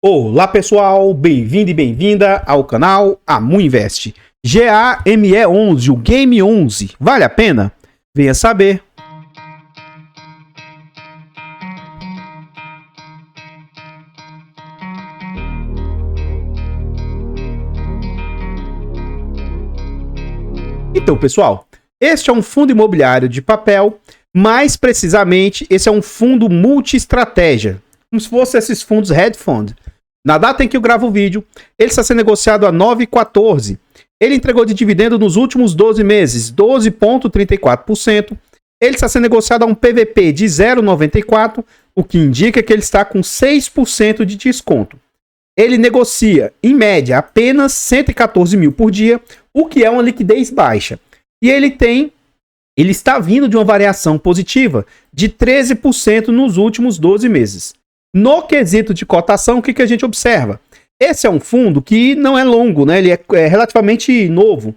Olá pessoal, bem-vindo e bem-vinda ao canal Amu Invest. GAME11, o Game 11, vale a pena? Venha saber. Então pessoal, este é um fundo imobiliário de papel, mais precisamente esse é um fundo multi-estratégia, como se fosse esses fundos hedge fund. Na data em que eu gravo o vídeo, ele está sendo negociado a 9,14. Ele entregou de dividendo nos últimos 12 meses, 12,34%. Ele está sendo negociado a um PVP de 0,94, o que indica que ele está com 6% de desconto. Ele negocia, em média, apenas 114 mil por dia, o que é uma liquidez baixa. E ele está vindo de uma variação positiva de 13% nos últimos 12 meses. No quesito de cotação, o que a gente observa? Esse é um fundo que não é longo, né? Ele é relativamente novo.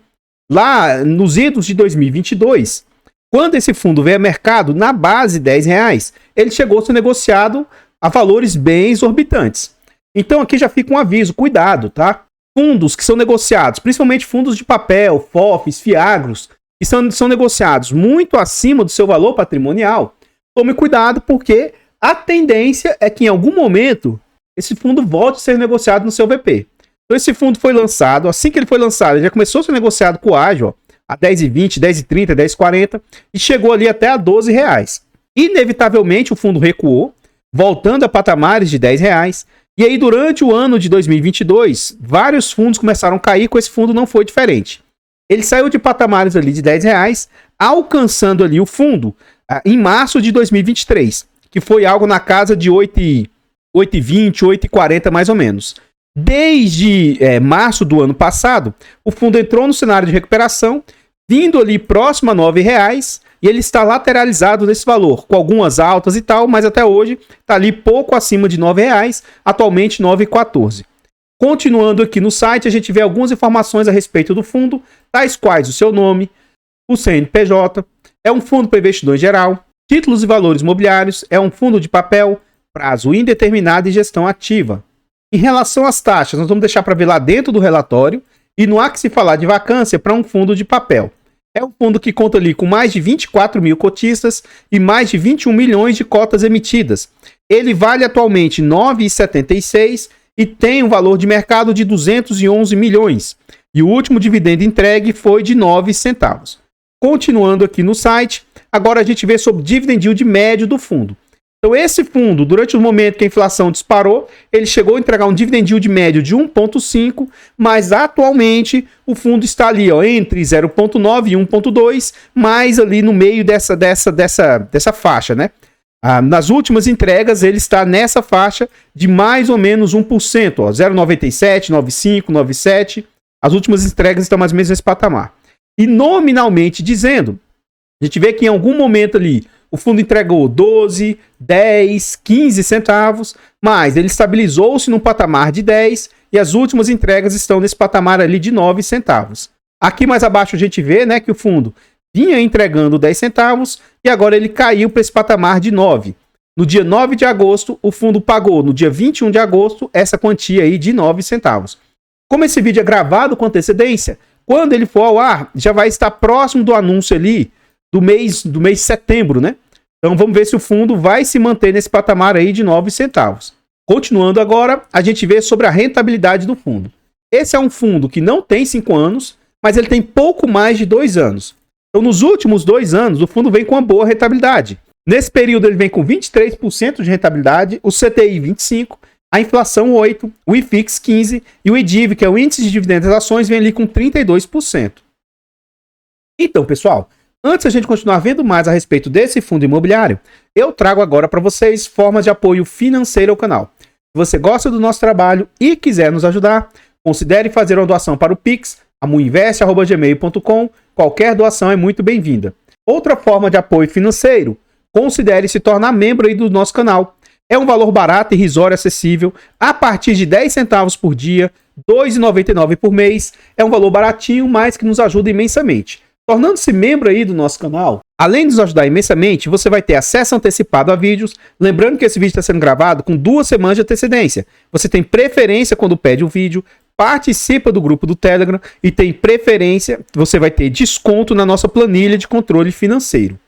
Lá nos idos de 2022, quando esse fundo veio a mercado na base de R$10, ele chegou a ser negociado a valores bem exorbitantes. Então aqui já fica um aviso, cuidado, tá? Fundos que são negociados, principalmente fundos de papel, FOFs, FIAGROS, que são negociados muito acima do seu valor patrimonial, tome cuidado porque a tendência é que em algum momento esse fundo volte a ser negociado no seu VP. Então esse fundo foi lançado, assim que ele foi lançado, ele já começou a ser negociado com o ágio, a R$10,20, R$10,30, R$10,40 e chegou ali até a R$12. Inevitavelmente o fundo recuou, voltando a patamares de R$10. E aí durante o ano de 2022, vários fundos começaram a cair, com esse fundo não foi diferente. Ele saiu de patamares ali de R$10, alcançando ali o fundo em março de 2023. Que foi algo na casa de 8,20, 8,40 mais ou menos. Desde março do ano passado, o fundo entrou no cenário de recuperação, vindo ali próximo a R$9, e ele está lateralizado nesse valor, com algumas altas e tal, mas até hoje está ali pouco acima de R$9, atualmente 9,14. Continuando aqui no site, a gente vê algumas informações a respeito do fundo, tais quais o seu nome, o CNPJ, é um fundo para investidor em geral, títulos e valores imobiliários, é um fundo de papel, prazo indeterminado e gestão ativa. Em relação às taxas, nós vamos deixar para ver lá dentro do relatório, e não há que se falar de vacância para um fundo de papel. É um fundo que conta ali com mais de 24 mil cotistas e mais de 21 milhões de cotas emitidas. Ele vale atualmente R$ 9,76 e tem um valor de mercado de 211 milhões. E o último dividendo entregue foi de 9 centavos. Continuando aqui no site, agora a gente vê sobre o dividend yield médio do fundo. Então esse fundo, durante o momento que a inflação disparou, ele chegou a entregar um dividend yield médio de 1,5, mas atualmente o fundo está ali entre 0,9 e 1,2, mais ali no meio dessa faixa, né? Nas últimas entregas ele está nessa faixa de mais ou menos 1%, 0,97, 9,5, 9,7. As últimas entregas estão mais ou menos nesse patamar. E nominalmente dizendo, a gente vê que em algum momento ali o fundo entregou 12, 10, 15 centavos, mas ele estabilizou-se num patamar de 10 e as últimas entregas estão nesse patamar ali de 9 centavos. Aqui mais abaixo a gente vê, né, que o fundo vinha entregando 10 centavos e agora ele caiu para esse patamar de 9. No dia 9 de agosto, o fundo pagou no dia 21 de agosto essa quantia aí de 9 centavos. Como esse vídeo é gravado com antecedência, quando ele for ao ar, já vai estar próximo do anúncio ali do mês de setembro, né? Então vamos ver se o fundo vai se manter nesse patamar aí de 9 centavos. Continuando agora, a gente vê sobre a rentabilidade do fundo. Esse é um fundo que não tem 5 anos, mas ele tem pouco mais de 2 anos. Então nos últimos 2 anos, o fundo vem com uma boa rentabilidade. Nesse período ele vem com 23% de rentabilidade, o CTI 25%, a inflação 8%, o IFIX 15% e o IDIV, que é o índice de dividendos das ações, vem ali com 32%. Então, pessoal, antes de a gente continuar vendo mais a respeito desse fundo imobiliário, eu trago agora para vocês formas de apoio financeiro ao canal. Se você gosta do nosso trabalho e quiser nos ajudar, considere fazer uma doação para o Pix, amuinvest@gmail.com. Qualquer doação é muito bem-vinda. Outra forma de apoio financeiro, considere se tornar membro aí do nosso canal. É um valor barato, irrisório, acessível, a partir de 10 centavos por dia, R$ 2,99 por mês. É um valor baratinho, mas que nos ajuda imensamente. Tornando-se membro aí do nosso canal, além de nos ajudar imensamente, você vai ter acesso antecipado a vídeos. Lembrando que esse vídeo está sendo gravado com 2 semanas de antecedência. Você tem preferência quando pede o vídeo, participa do grupo do Telegram e tem preferência, você vai ter desconto na nossa planilha de controle financeiro.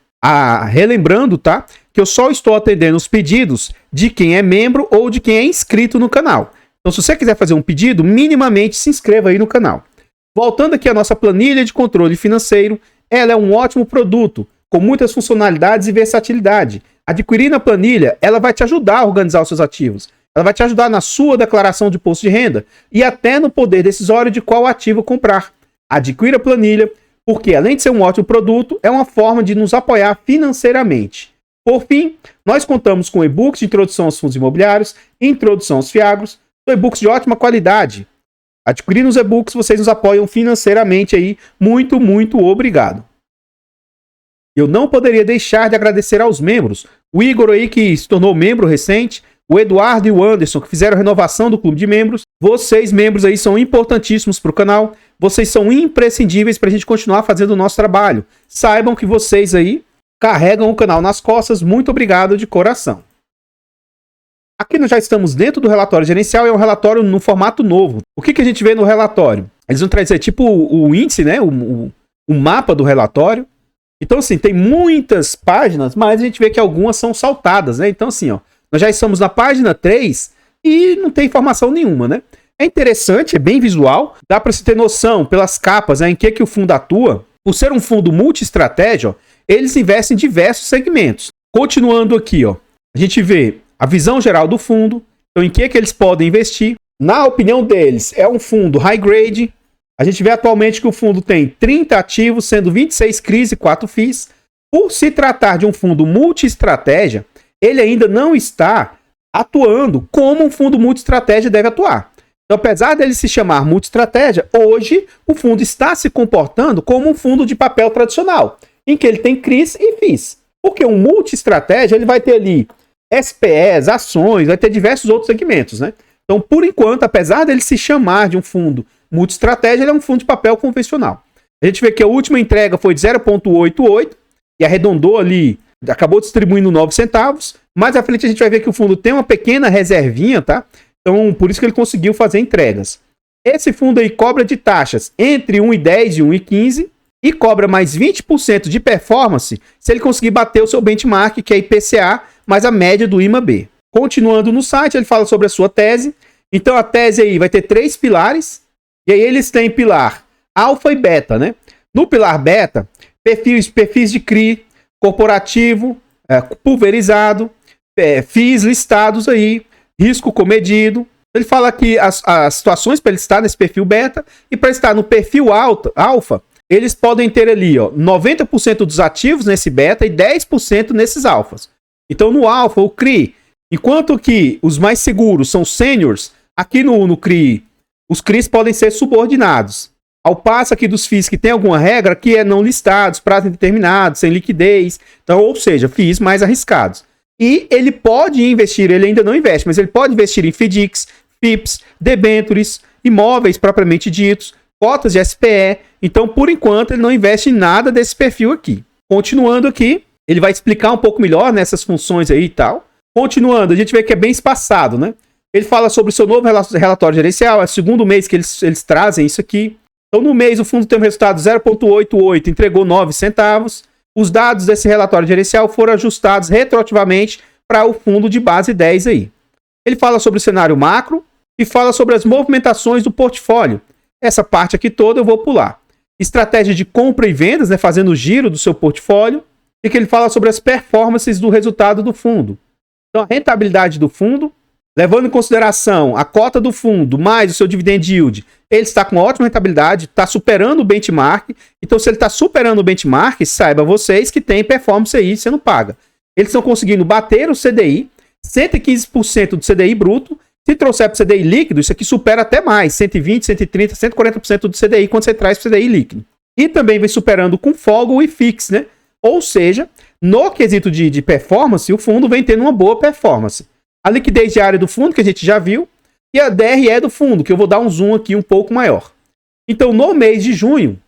Relembrando, tá? Que eu só estou atendendo os pedidos de quem é membro ou de quem é inscrito no canal. Então, se você quiser fazer um pedido, minimamente se inscreva aí no canal. Voltando aqui à nossa planilha de controle financeiro, ela é um ótimo produto, com muitas funcionalidades e versatilidade. Adquirindo a planilha, ela vai te ajudar a organizar os seus ativos. Ela vai te ajudar na sua declaração de imposto de renda e até no poder decisório de qual ativo comprar. Adquira a planilha, porque além de ser um ótimo produto, é uma forma de nos apoiar financeiramente. Por fim, nós contamos com e-books de introdução aos fundos imobiliários, introdução aos FIAGROS, são e-books de ótima qualidade. Adquirindo os e-books, vocês nos apoiam financeiramente aí. Muito, muito obrigado. Eu não poderia deixar de agradecer aos membros. O Igor aí, que se tornou membro recente, o Eduardo e o Anderson, que fizeram a renovação do clube de membros. Vocês, membros aí, são importantíssimos para o canal. Vocês são imprescindíveis para a gente continuar fazendo o nosso trabalho. Saibam que vocês aí carregam o canal nas costas. Muito obrigado de coração. Aqui nós já estamos dentro do relatório gerencial, é um relatório no formato novo. O que a gente vê no relatório? Eles vão trazer tipo o índice, né? O mapa do relatório. Então, assim, tem muitas páginas, mas a gente vê que algumas são saltadas, né? Então, assim, ó, nós já estamos na página 3 e não tem informação nenhuma, né? É interessante, é bem visual, dá para se ter noção pelas capas, né, em que o fundo atua. Por ser um fundo multi-estratégia, eles investem em diversos segmentos. Continuando aqui, ó, a gente vê a visão geral do fundo, então em que eles podem investir. Na opinião deles, é um fundo high grade. A gente vê atualmente que o fundo tem 30 ativos, sendo 26 CRIs e 4 FIIs. Por se tratar de um fundo multi-estratégia, ele ainda não está atuando como um fundo multi-estratégia deve atuar. Então, apesar dele se chamar multi-estratégia, hoje o fundo está se comportando como um fundo de papel tradicional, em que ele tem CRIs e FIIs. Porque um multi-estratégia, ele vai ter ali SPEs, ações, vai ter diversos outros segmentos, né? Então, por enquanto, apesar dele se chamar de um fundo multi-estratégia, ele é um fundo de papel convencional. A gente vê que a última entrega foi de 0,88 e arredondou ali, acabou distribuindo 9 centavos. Mais à frente a gente vai ver que o fundo tem uma pequena reservinha, tá? Então, por isso que ele conseguiu fazer entregas. Esse fundo aí cobra de taxas entre 1,10 e 1,15 e cobra mais 20% de performance se ele conseguir bater o seu benchmark, que é IPCA, mais a média do IMAB. Continuando no site, ele fala sobre a sua tese. Então, a tese aí vai ter 3 pilares. E aí eles têm pilar alfa e beta, né? No pilar beta, perfis de CRI, corporativo, pulverizado, FIIs listados aí, risco comedido. Ele fala que as situações para ele estar nesse perfil beta e para estar no perfil alfa, eles podem ter ali, ó, 90% dos ativos nesse beta e 10% nesses alfas. Então, no alfa, o CRI, enquanto que os mais seguros são seniors, aqui no CRI, os CRIs podem ser subordinados. Ao passo aqui dos FIIs que tem alguma regra que é não listados, prazo indeterminado, sem liquidez. Então, ou seja, FIIs mais arriscados. E ele pode investir, ele ainda não investe, mas ele pode investir em FDICs, FIPs, debentures, imóveis propriamente ditos, cotas de SPE. Então, por enquanto, ele não investe em nada desse perfil aqui. Continuando aqui, ele vai explicar um pouco melhor nessas funções aí e tal. Continuando, a gente vê que é bem espaçado, né? Ele fala sobre o seu novo relatório gerencial, é o segundo mês que eles trazem isso aqui. Então, no mês, o fundo tem um resultado 0,88, entregou 9 centavos. Os dados desse relatório gerencial foram ajustados retroativamente para o fundo de base 10 aí. Ele fala sobre o cenário macro e fala sobre as movimentações do portfólio. Essa parte aqui toda eu vou pular. Estratégia de compra e vendas, né, fazendo o giro do seu portfólio. E que ele fala sobre as performances do resultado do fundo. Então, a rentabilidade do fundo, levando em consideração a cota do fundo mais o seu dividend yield, ele está com ótima rentabilidade, está superando o benchmark. Então, se ele está superando o benchmark, saiba vocês que tem performance aí sendo paga. Eles estão conseguindo bater o CDI, 115% do CDI bruto. Se trouxer para o CDI líquido, isso aqui supera até mais, 120, 130, 140% do CDI quando você traz para o CDI líquido. E também vem superando com folga o IFIX, né? Ou seja, no quesito de performance, o fundo vem tendo uma boa performance. A liquidez diária do fundo, que a gente já viu, e a DRE do fundo, que eu vou dar um zoom aqui um pouco maior. Então, no mês de junho,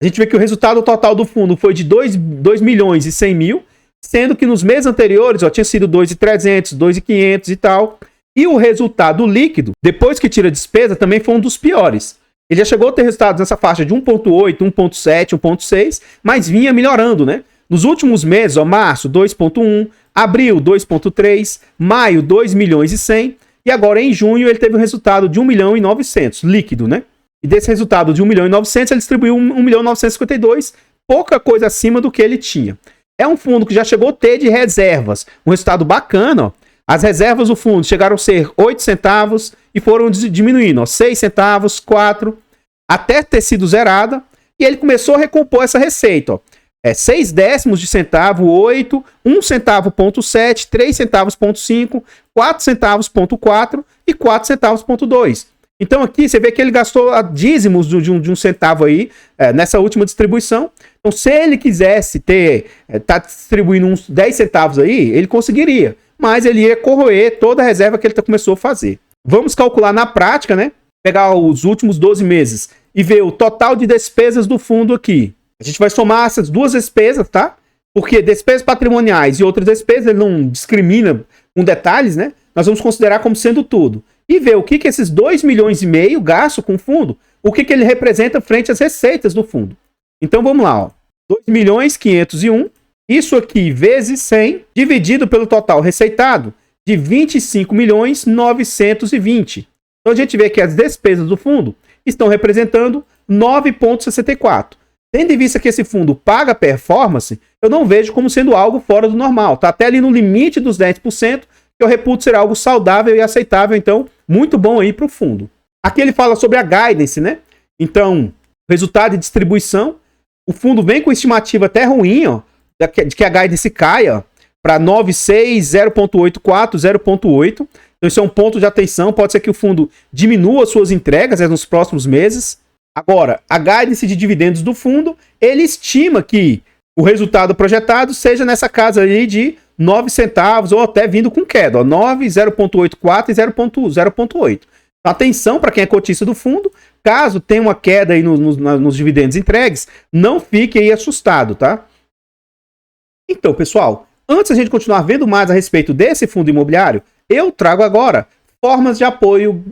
A gente vê que o resultado total do fundo foi de 2 milhões e 100 mil, sendo que nos meses anteriores tinha sido 2.300, 2.500 e tal. E o resultado líquido, depois que tira a despesa, também foi um dos piores. Ele já chegou a ter resultados nessa faixa de 1.8, 1.7, 1.6, mas vinha melhorando, né? Nos últimos meses, março 2.1, abril 2.3, maio 2 milhões e 100, e agora em junho ele teve um resultado de 1 milhão e 900, líquido, né? E desse resultado de 1 milhão e 900, ele distribuiu 1 milhão e 952, pouca coisa acima do que ele tinha. É um fundo que já chegou a ter de reservas, um resultado bacana, ó. As reservas do fundo chegaram a ser 8 centavos e foram diminuindo, 6 centavos, 4, até ter sido zerada, e ele começou a recompor essa receita, ó. 6 décimos de centavo, 8, 1 centavo, ponto 7, 3 centavos, ponto 5, 4 centavos, ponto 4 e 4 centavos, ponto 2. Então aqui você vê que ele gastou dízimos de um centavo aí nessa última distribuição. Então se ele quisesse tá distribuindo uns 10 centavos aí, ele conseguiria. Mas ele ia corroer toda a reserva que ele começou a fazer. Vamos calcular na prática, né? Pegar os últimos 12 meses e ver o total de despesas do fundo aqui. A gente vai somar essas duas despesas, tá? Porque despesas patrimoniais e outras despesas, ele não discrimina com detalhes, né? Nós vamos considerar como sendo tudo. E ver o que esses 2 milhões e meio gastos com o fundo, o que ele representa frente às receitas do fundo. Então vamos lá, ó. 2 milhões 501, isso aqui vezes 100, dividido pelo total receitado de 25 milhões 920. Então a gente vê que as despesas do fundo estão representando 9,64. Tendo em vista que esse fundo paga performance, eu não vejo como sendo algo fora do normal. Está até ali no limite dos 10%, que eu reputo ser algo saudável e aceitável. Então, muito bom aí para o fundo. Aqui ele fala sobre a guidance, né? Então, resultado de distribuição. O fundo vem com estimativa até ruim, ó, de que a guidance caia para 9,6, 0,84, 0,8. Então, isso é um ponto de atenção. Pode ser que o fundo diminua suas entregas nos próximos meses. Agora, a guidance de dividendos do fundo, ele estima que o resultado projetado seja nessa casa aí de 9 centavos ou até vindo com queda, ó, 9, 0,84 e 0,8. Atenção para quem é cotista do fundo, caso tenha uma queda aí nos dividendos entregues, não fique aí assustado, tá? Então, pessoal, antes a gente continuar vendo mais a respeito desse fundo imobiliário, eu trago agora formas de apoio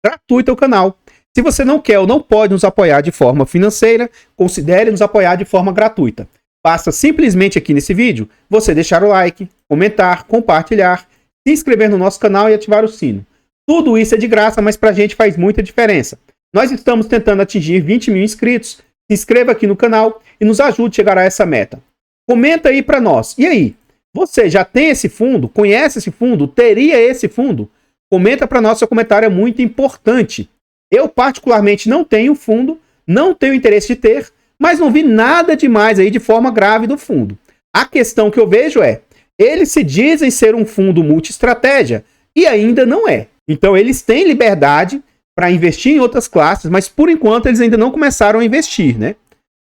gratuito ao canal. Se você não quer ou não pode nos apoiar de forma financeira, considere nos apoiar de forma gratuita. Basta simplesmente aqui nesse vídeo você deixar o like, comentar, compartilhar, se inscrever no nosso canal e ativar o sino. Tudo isso é de graça, mas pra gente faz muita diferença. Nós estamos tentando atingir 20 mil inscritos. Se inscreva aqui no canal e nos ajude a chegar a essa meta. Comenta aí pra nós. E aí? Você já tem esse fundo? Conhece esse fundo? Teria esse fundo? Comenta pra nós, seu comentário é muito importante. Eu particularmente não tenho fundo, não tenho interesse de ter, mas não vi nada demais aí de forma grave do fundo. A questão que eu vejo é, eles se dizem ser um fundo multi-estratégia e ainda não é. Então eles têm liberdade para investir em outras classes, mas por enquanto eles ainda não começaram a investir, né?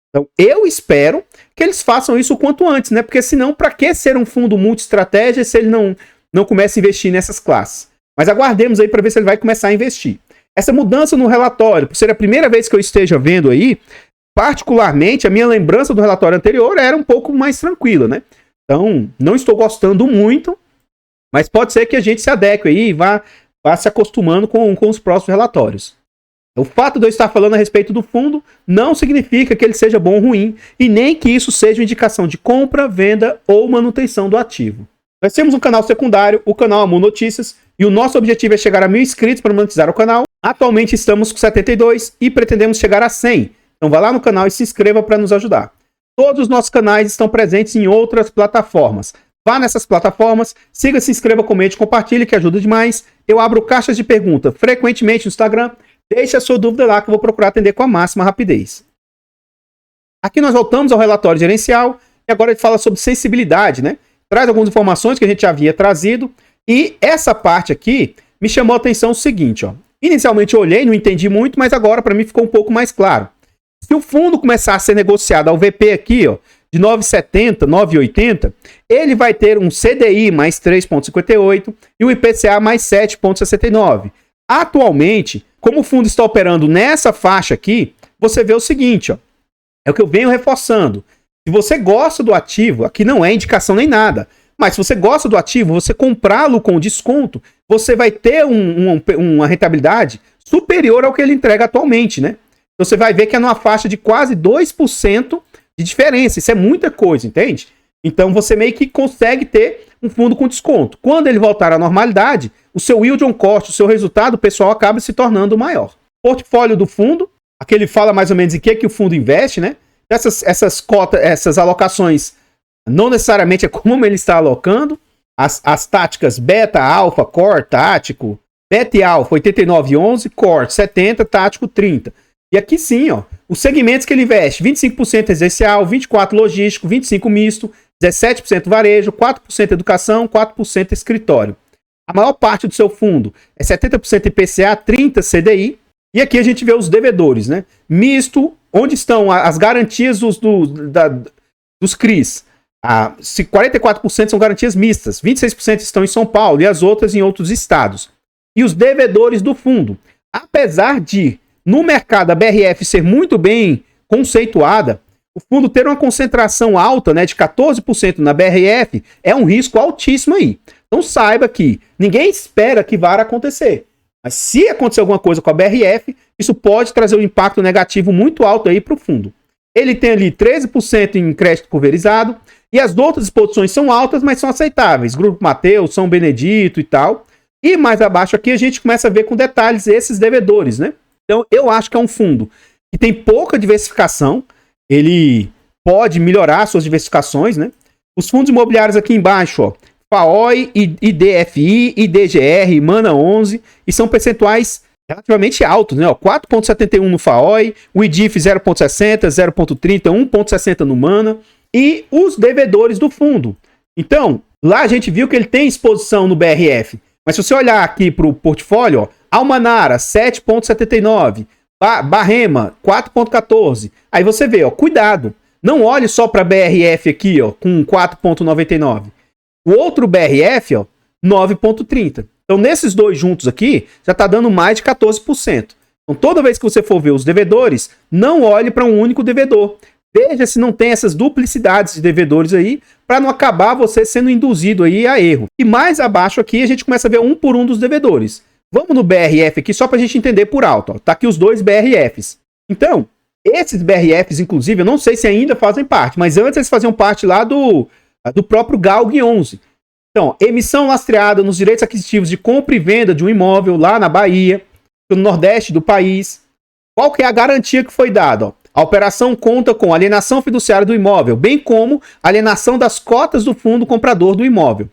Então eu espero que eles façam isso o quanto antes, né? Porque senão, para que ser um fundo multi-estratégia se ele não começa a investir nessas classes? Mas aguardemos aí para ver se ele vai começar a investir. Essa mudança no relatório, por ser a primeira vez que eu esteja vendo aí, particularmente a minha lembrança do relatório anterior era um pouco mais tranquila, né? Então, não estou gostando muito, mas pode ser que a gente se adeque aí e vá se acostumando com os próximos relatórios. O fato de eu estar falando a respeito do fundo não significa que ele seja bom ou ruim, e nem que isso seja uma indicação de compra, venda ou manutenção do ativo. Nós temos um canal secundário, o canal Amu Notícias, e o nosso objetivo é chegar a 1.000 inscritos para monetizar o canal. Atualmente estamos com 72 e pretendemos chegar a 100. Então vá lá no canal e se inscreva para nos ajudar. Todos os nossos canais estão presentes em outras plataformas. Vá nessas plataformas, siga, se inscreva, comente, compartilhe, que ajuda demais. Eu abro caixas de pergunta frequentemente no Instagram. Deixe a sua dúvida lá que eu vou procurar atender com a máxima rapidez. Aqui nós voltamos ao relatório gerencial e agora ele fala sobre sensibilidade, né? Traz algumas informações que a gente já havia trazido. E essa parte aqui me chamou a atenção o seguinte, ó. Inicialmente eu olhei, não entendi muito, mas agora para mim ficou um pouco mais claro. Se o fundo começar a ser negociado ao VP aqui, ó, de 9,70, 9,80, ele vai ter um CDI mais 3,58 e o IPCA mais 7,69. Atualmente, como o fundo está operando nessa faixa aqui, você vê o seguinte, ó. É o que eu venho reforçando. Se você gosta do ativo, aqui não é indicação nem nada, mas se você gosta do ativo, você comprá-lo com desconto, você vai ter uma rentabilidade superior ao que ele entrega atualmente, né? Então você vai ver que é numa faixa de quase 2% de diferença. Isso é muita coisa, entende? Então você meio que consegue ter um fundo com desconto. Quando ele voltar à normalidade, o seu yield on cost, o seu resultado pessoal acaba se tornando maior. Portfólio do fundo, aqui ele fala mais ou menos em que o fundo investe, né? Essas cotas, essas alocações, não necessariamente é como ele está alocando. As táticas beta, alfa, core, tático. Beta e alfa, 89,11, core, 70, tático, 30. E aqui sim, ó, os segmentos que ele investe, 25% residencial, 24% logístico, 25% misto, 17% varejo, 4% educação, 4% escritório. A maior parte do seu fundo é 70% IPCA, 30% CDI. E aqui a gente vê os devedores, né? Misto, onde estão as garantias dos CRIs. 44% são garantias mistas, 26% estão em São Paulo e as outras em outros estados. E os devedores do fundo. Apesar de, no mercado, a BRF ser muito bem conceituada, o fundo ter uma concentração alta, né, de 14% na BRF, é um risco altíssimo aí. Então saiba que ninguém espera que vá acontecer. Mas se acontecer alguma coisa com a BRF, isso pode trazer um impacto negativo muito alto aí para o fundo. Ele tem ali 13% em crédito pulverizado, e as outras exposições são altas, mas são aceitáveis. Grupo Mateus, São Benedito e tal. E mais abaixo aqui a gente começa a ver com detalhes esses devedores, né? Então eu acho que é um fundo que tem pouca diversificação, ele pode melhorar suas diversificações, né? Os fundos imobiliários aqui embaixo, ó, FAOI, IDFI, IDGR, Mana 11, e são percentuais relativamente altos, né? 4,71 no FAOI, o IDIF 0,60, 0,30, 1,60 no Mana, e os devedores do fundo. Então, lá a gente viu que ele tem exposição no BRF, mas se você olhar aqui para o portfólio, ó, Almanara 7,79, Barrema 4,14, aí você vê, ó, cuidado, não olhe só para BRF aqui, ó, com 4,99. O outro BRF, ó, 9,30. Então, nesses dois juntos aqui, já está dando mais de 14%. Então, toda vez que você for ver os devedores, não olhe para um único devedor. Veja se não tem essas duplicidades de devedores aí, para não acabar você sendo induzido aí a erro. E mais abaixo aqui, a gente começa a ver um por um dos devedores. Vamos no BRF aqui, só para a gente entender por alto. Ó. Tá aqui os dois BRFs. Então, esses BRFs, inclusive, eu não sei se ainda fazem parte, mas antes eles faziam parte lá do próprio GALG 11. Então, emissão lastreada nos direitos aquisitivos de compra e venda de um imóvel lá na Bahia, no Nordeste do país. Qual que é a garantia que foi dada? Ó? A operação conta com alienação fiduciária do imóvel, bem como alienação das cotas do fundo comprador do imóvel.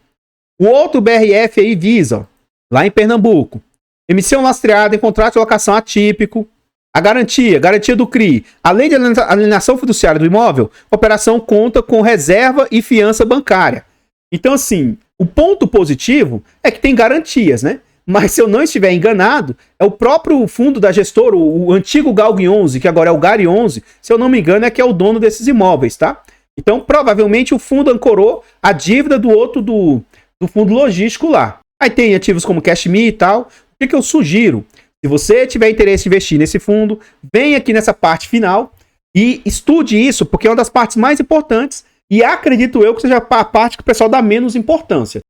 O outro BRF aí visa, ó, lá em Pernambuco, emissão lastreada em contrato de locação atípico. A garantia do CRI, além de alienação fiduciária do imóvel, a operação conta com reserva e fiança bancária. Então, assim, o ponto positivo é que tem garantias, né? Mas se eu não estiver enganado, é o próprio fundo da gestora, o antigo GALG 11, que agora é o GARI 11, se eu não me engano, é que é o dono desses imóveis, tá? Então, provavelmente, o fundo ancorou a dívida do outro do fundo logístico lá. Aí tem ativos como CashMe e tal. O que eu sugiro? Se você tiver interesse em investir nesse fundo, vem aqui nessa parte final e estude isso, porque é uma das partes mais importantes e acredito eu que seja a parte que o pessoal dá menos importância.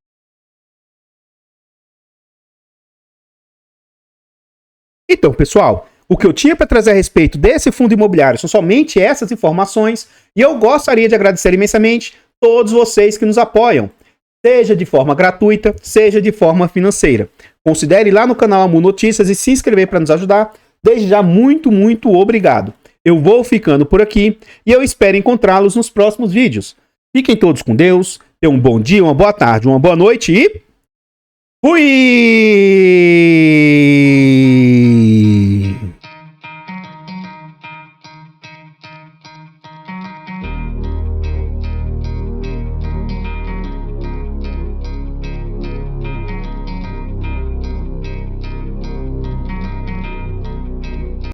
Então, pessoal, o que eu tinha para trazer a respeito desse fundo imobiliário são somente essas informações e eu gostaria de agradecer imensamente todos vocês que nos apoiam, seja de forma gratuita, seja de forma financeira. Considere ir lá no canal Amu Notícias e se inscrever para nos ajudar. Desde já, muito, muito obrigado. Eu vou ficando por aqui e eu espero encontrá-los nos próximos vídeos. Fiquem todos com Deus, tenham um bom dia, uma boa tarde, uma boa noite e... fui!